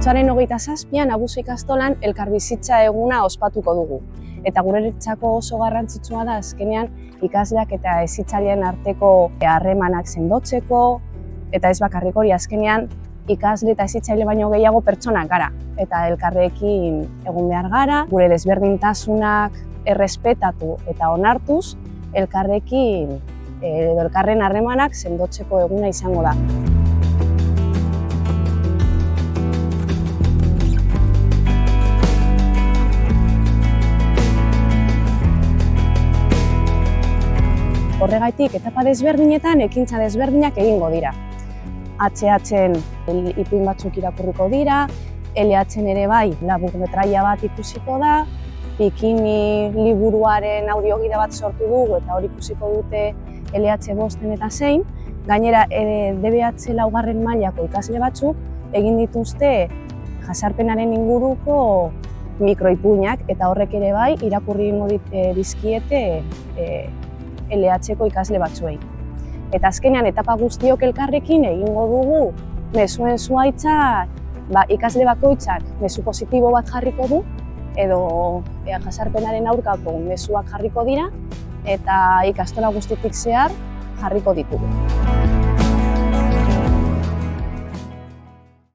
Martxoaren 27an Abuso ikastolan elkarbizitza eguna ospatuko dugu. Eta guretzako oso garrantzitsua da azkenean ikasleak eta hezitzaileen arteko harremanak sendotzeko, eta ez bakarrik hori, azkenean ikasle eta hezitzaile baino gehiago pertsonak gara. Eta elkarrekin egon behar gara, gure desberdintasunak errespetatu eta onartuz, elkarrekin edo elkarren harremanak sendotzeko eguna izango da. Horregaitik, etapa desberdinetan ekintza desberdinak egingo dira. HH-en ipuin batzuk irakurriko dira, LH-en ere bai laburmetraia bat ikusiko da, Bikini liburuaren audiogida bat sortu dugu eta hori ikusiko dute LH 5 eta 6. Gainera, DBH laugarren mailako ikasle batzuk egin dituzte jazarpenaren inguruko mikroipuinak eta horrek ere bai irakurri dizkiete LH-ko ikasle batzuei. Eta azkenean etapa guztiok elkarrekin egingo dugu mezuen zuhaitza, ikasle bakoitzak mezu positibo bat jarriko du edo jazarpenaren aurkako mezuak jarriko dira eta ikastola guztitik zehar jarriko ditugu.